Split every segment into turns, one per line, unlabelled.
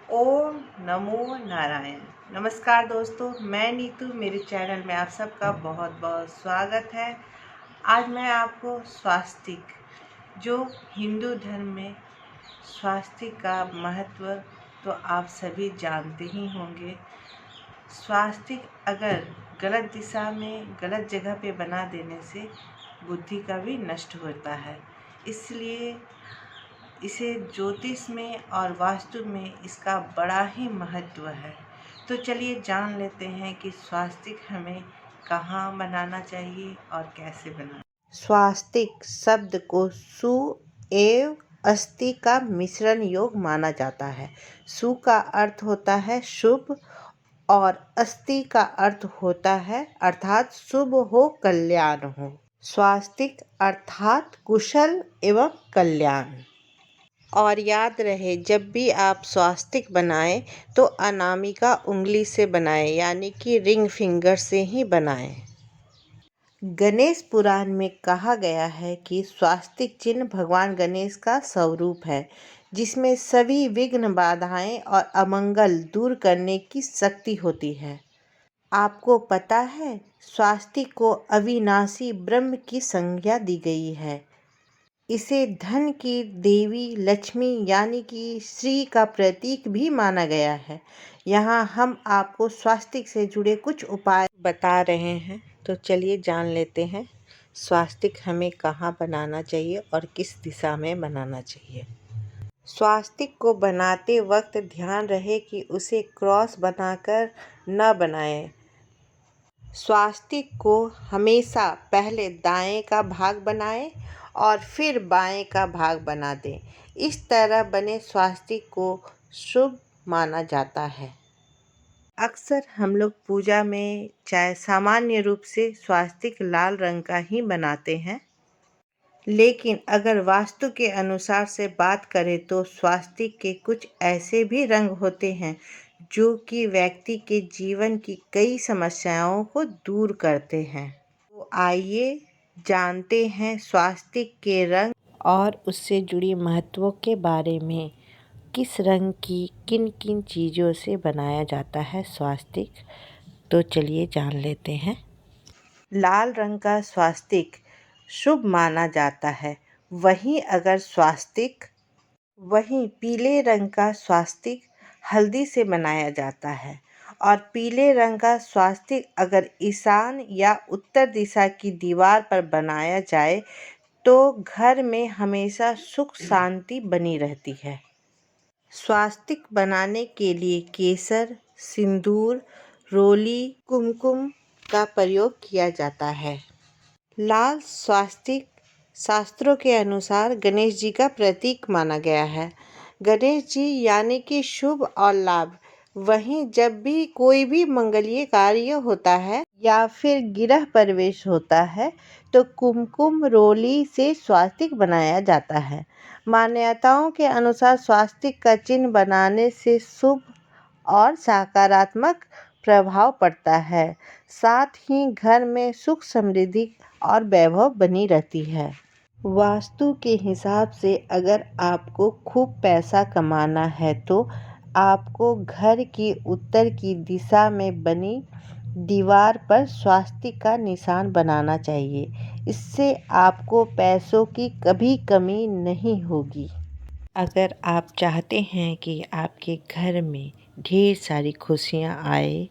ओम नमो नारायण। नमस्कार दोस्तों, मैं नीतू, मेरे चैनल में आप सबका बहुत बहुत स्वागत है। आज मैं आपको स्वास्तिक, जो हिंदू धर्म में स्वास्तिक का महत्व तो आप सभी जानते ही होंगे। स्वास्तिक अगर गलत दिशा में गलत जगह पे बना देने से बुद्धि का भी नष्ट होता है, इसलिए इसे ज्योतिष में और वास्तु में इसका बड़ा ही महत्व है। तो चलिए जान लेते हैं कि स्वास्तिक हमें कहाँ बनाना चाहिए और कैसे बनाना। स्वास्तिक शब्द को सु एव अस्थि का मिश्रण योग माना जाता है। सु का अर्थ होता है शुभ और अस्थि का अर्थ होता है अर्थात शुभ हो, कल्याण हो। स्वास्तिक अर्थात कुशल एवं कल्याण। और याद रहे, जब भी आप स्वास्तिक बनाएं तो अनामिका उंगली से बनाएं, यानी कि रिंग फिंगर से ही बनाएं। गणेश पुराण में कहा गया है कि स्वास्तिक चिन्ह भगवान गणेश का स्वरूप है, जिसमें सभी विघ्न, बाधाएं और अमंगल दूर करने की शक्ति होती है। आपको पता है, स्वास्तिक को अविनाशी ब्रह्म की संज्ञा दी गई है। इसे धन की देवी लक्ष्मी यानी कि श्री का प्रतीक भी माना गया है। यहाँ हम आपको स्वास्तिक से जुड़े कुछ उपाय बता रहे हैं, तो चलिए जान लेते हैं स्वास्तिक हमें कहाँ बनाना चाहिए और किस दिशा में बनाना चाहिए। स्वास्तिक को बनाते वक्त ध्यान रहे कि उसे क्रॉस बनाकर न बनाएं। स्वास्तिक को हमेशा पहले दाएं का भाग बनाएं और फिर बाएं का भाग बना दें। इस तरह बने स्वास्तिक को शुभ माना जाता है। अक्सर हम लोग पूजा में चाहे सामान्य रूप से स्वास्तिक लाल रंग का ही बनाते हैं, लेकिन अगर वास्तु के अनुसार से बात करें तो स्वास्तिक के कुछ ऐसे भी रंग होते हैं जो कि व्यक्ति के जीवन की कई समस्याओं को दूर करते हैं। तो आइए जानते हैं स्वास्तिक के रंग और उससे जुड़ी महत्वों के बारे में। किस रंग की किन किन चीज़ों से बनाया जाता है स्वास्तिक, तो चलिए जान लेते हैं। लाल रंग का स्वास्तिक शुभ माना जाता है। वहीं पीले रंग का स्वास्तिक हल्दी से बनाया जाता है। और पीले रंग का स्वास्तिक अगर ईशान या उत्तर दिशा की दीवार पर बनाया जाए तो घर में हमेशा सुख शांति बनी रहती है। स्वास्तिक बनाने के लिए केसर, सिंदूर, रोली, कुमकुम का प्रयोग किया जाता है। लाल स्वास्तिक शास्त्रों के अनुसार गणेश जी का प्रतीक माना गया है। गणेश जी यानी कि शुभ और लाभ। वहीं जब भी कोई भी मंगलीय कार्य होता है या फिर गृह प्रवेश होता है तो कुमकुम रोली से स्वास्तिक बनाया जाता है। मान्यताओं के अनुसार स्वास्तिक का चिन्ह बनाने से शुभ और सकारात्मक प्रभाव पड़ता है, साथ ही घर में सुख, समृद्धि और वैभव बनी रहती है। वास्तु के हिसाब से अगर आपको खूब पैसा कमाना है तो आपको घर की उत्तर की दिशा में बनी दीवार पर स्वास्तिक का निशान बनाना चाहिए। इससे आपको पैसों की कभी कमी नहीं होगी। अगर आप चाहते हैं कि आपके घर में ढेर सारी खुशियां आए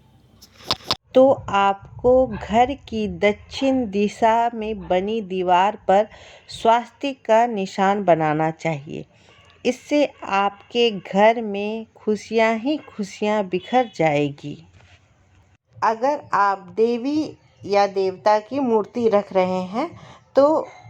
तो आपको घर की दक्षिण दिशा में बनी दीवार पर स्वास्तिक का निशान बनाना चाहिए। इससे आपके घर में खुशियां ही खुशियां बिखर जाएगी। अगर आप देवी या देवता की मूर्ति रख रहे हैं तो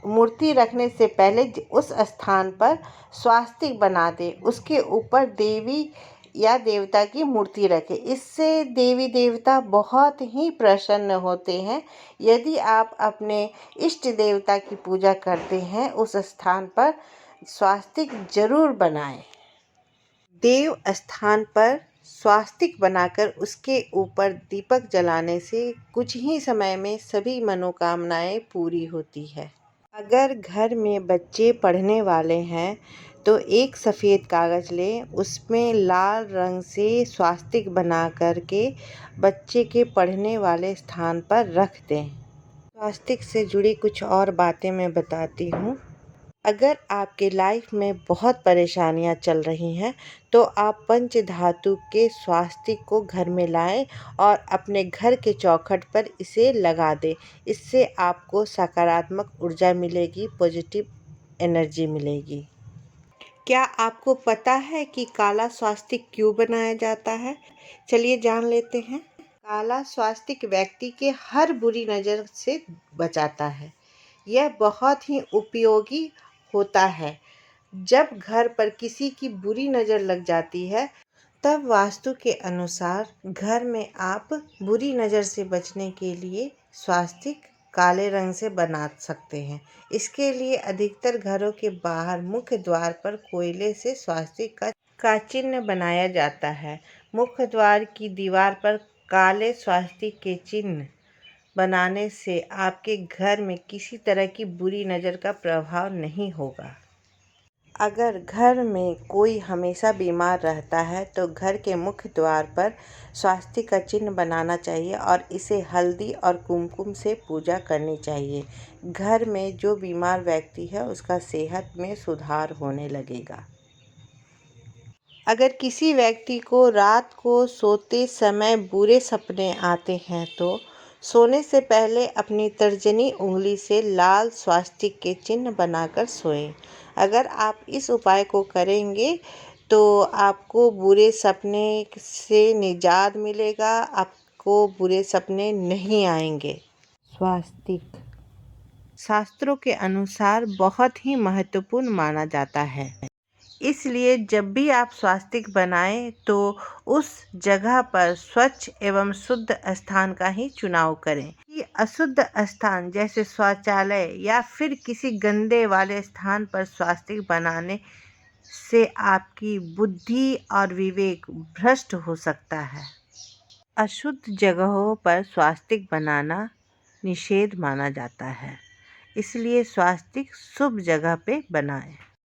मूर्ति रखने से पहले उस स्थान पर स्वास्तिक बना दें, उसके ऊपर देवी या देवता की मूर्ति रखें। इससे देवी देवता बहुत ही प्रसन्न होते हैं। यदि आप अपने इष्ट देवता की पूजा करते हैं उस स्थान पर स्वास्तिक जरूर बनाएं। देव स्थान पर स्वास्तिक बनाकर उसके ऊपर दीपक जलाने से कुछ ही समय में सभी मनोकामनाएं पूरी होती है। अगर घर में बच्चे पढ़ने वाले हैं तो एक सफ़ेद कागज़ लें, उसमें लाल रंग से स्वास्तिक बना करके बच्चे के पढ़ने वाले स्थान पर रख दें। स्वास्तिक से जुड़ी कुछ और बातें मैं बताती हूँ। अगर आपके लाइफ में बहुत परेशानियां चल रही हैं तो आप पंच धातु के स्वास्तिक को घर में लाएं और अपने घर के चौखट पर इसे लगा दें। इससे आपको सकारात्मक ऊर्जा मिलेगी, पॉजिटिव एनर्जी मिलेगी। क्या आपको पता है कि काला स्वास्तिक क्यों बनाया जाता है? चलिए जान लेते हैं। काला स्वास्तिक व्यक्ति के हर बुरी नज़र से बचाता है। यह बहुत ही उपयोगी होता है। जब घर पर किसी की बुरी नज़र लग जाती है तब वास्तु के अनुसार घर में आप बुरी नज़र से बचने के लिए स्वास्तिक काले रंग से बना सकते हैं। इसके लिए अधिकतर घरों के बाहर मुख्य द्वार पर कोयले से स्वास्तिक का चिन्ह बनाया जाता है। मुख्य द्वार की दीवार पर काले स्वास्तिक के चिन्ह बनाने से आपके घर में किसी तरह की बुरी नज़र का प्रभाव नहीं होगा। अगर घर में कोई हमेशा बीमार रहता है तो घर के मुख्य द्वार पर स्वास्तिक का चिन्ह बनाना चाहिए और इसे हल्दी और कुमकुम से पूजा करनी चाहिए। घर में जो बीमार व्यक्ति है उसका सेहत में सुधार होने लगेगा। अगर किसी व्यक्ति को रात को सोते समय बुरे सपने आते हैं तो सोने से पहले अपनी तर्जनी उंगली से लाल स्वास्तिक के चिन्ह बनाकर सोएं। अगर आप इस उपाय को करेंगे तो आपको बुरे सपने से निजात मिलेगा, आपको बुरे सपने नहीं आएंगे। स्वास्तिक शास्त्रों के अनुसार बहुत ही महत्वपूर्ण माना जाता है। इसलिए जब भी आप स्वास्तिक बनाएं तो उस जगह पर स्वच्छ एवं शुद्ध स्थान का ही चुनाव करें। कि अशुद्ध स्थान जैसे शौचालय या फिर किसी गंदे वाले स्थान पर स्वास्तिक बनाने से आपकी बुद्धि और विवेक भ्रष्ट हो सकता है। अशुद्ध जगहों पर स्वास्तिक बनाना निषेध माना जाता है, इसलिए स्वास्तिक शुभ जगह पे बनाएं।